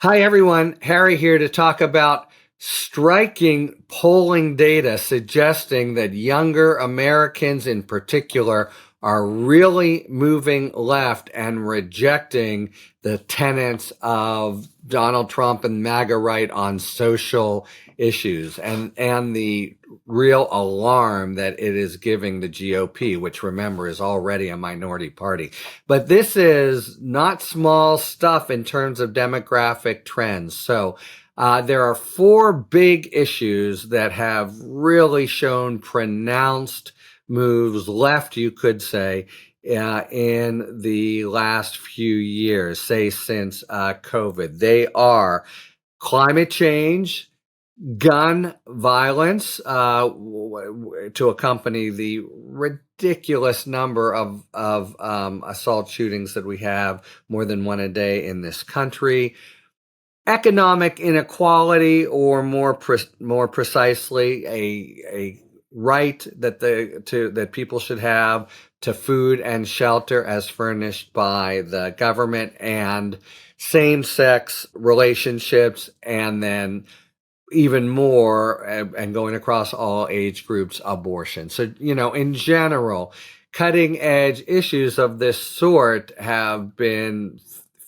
Hi, everyone. Harry here to talk about striking polling data suggesting that younger Americans in particular are really moving left and rejecting the tenets of Donald Trump and MAGA right on social issues and the real alarm that it is giving the GOP, which remember is already a minority party. But this is not small stuff in terms of demographic trends. So there are four big issues that have really shown pronounced moves left, you could say, in the last few years, say since COVID. They are climate change, gun violence, to accompany the ridiculous number of assault shootings that we have, more than one a day in this country. Economic inequality, or more precisely, a right that people should have to food and shelter as furnished by the government, and same-sex relationships, and then even more, and going across all age groups, abortion. So, in general, cutting edge issues of this sort have been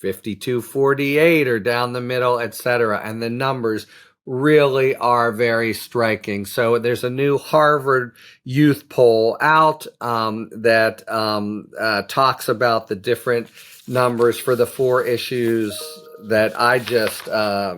52-48 or down the middle, etc. And the numbers really are very striking. So there's a new Harvard youth poll out that talks about the different numbers for the four issues that I just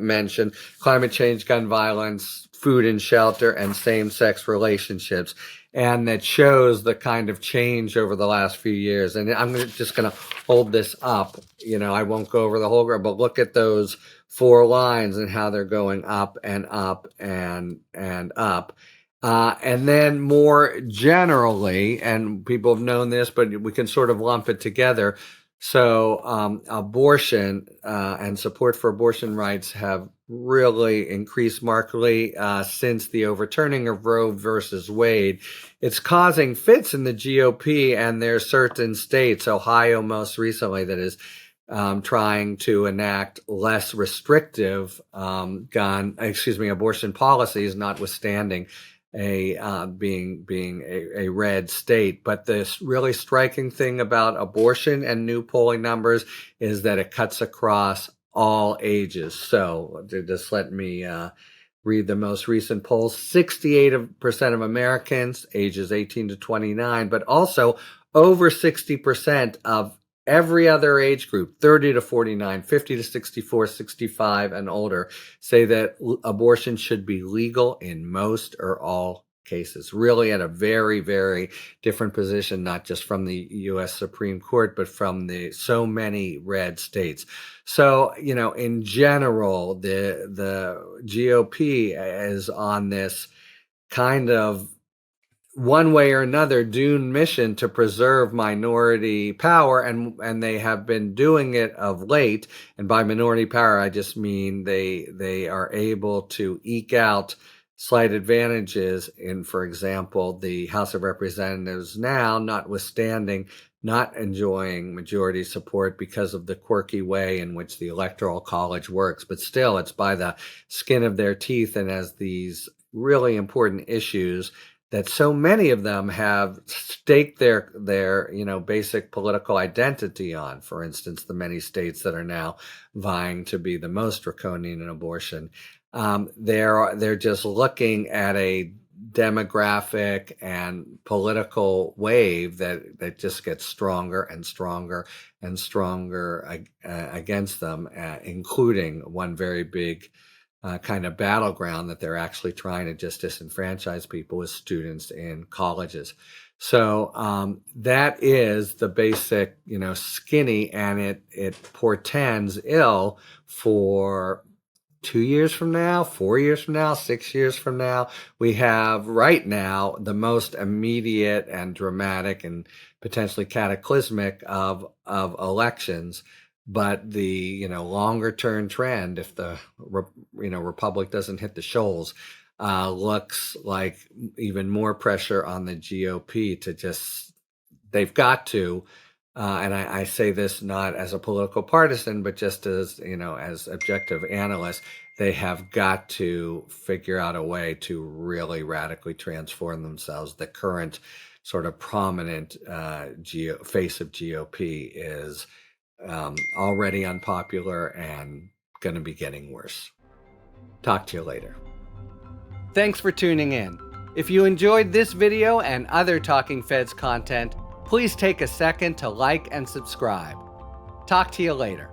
mentioned: climate change, gun violence, food and shelter, and same-sex relationships. And that shows the kind of change over the last few years. And I'm just going to hold this up. I won't go over the whole graph, but look at those four lines and how they're going up and up and up. And then more generally, and people have known this, but we can sort of lump it together. So abortion and support for abortion rights have really increased markedly since the overturning of Roe versus Wade. It's causing fits in the GOP, and there's certain states, Ohio most recently, that is trying to enact less restrictive abortion policies, notwithstanding being a red state. But this really striking thing about abortion and new polling numbers is that it cuts across all ages. So just let me read the most recent polls. 68% of Americans ages 18 to 29, but also over 60% of every other age group, 30 to 49, 50 to 64, 65 and older, say that abortion should be legal in most or all cases. Really at a very, very different position, not just from the U.S. Supreme Court, but from so many red states. So, in general, the GOP is on this kind of one way or another doomed mission to preserve minority power, and they have been doing it of late. And by minority power, I just mean they are able to eke out slight advantages in, for example, the House of Representatives now, notwithstanding not enjoying majority support because of the quirky way in which the Electoral College works. But still, it's by the skin of their teeth, and as these really important issues that so many of them have staked their basic political identity on. For instance, the many states that are now vying to be the most draconian in abortion. They're just looking at a demographic and political wave that just gets stronger and stronger and stronger against them, including one very big kind of battleground that they're actually trying to just disenfranchise people as students in colleges. So that is the basic, skinny, and it portends ill for 2 years from now, 4 years from now, 6 years from now. We have right now the most immediate and dramatic and potentially cataclysmic of elections. But the longer term trend, if the Republic doesn't hit the shoals, looks like even more pressure on the GOP to they've got to and I say this not as a political partisan, but just as, as objective analysts, they have got to figure out a way to really radically transform themselves. The current sort of prominent face of GOP is already unpopular and going to be getting worse. Talk to you later. Thanks for tuning in. If you enjoyed this video and other Talking Feds content, please take a second to like and subscribe. Talk to you later.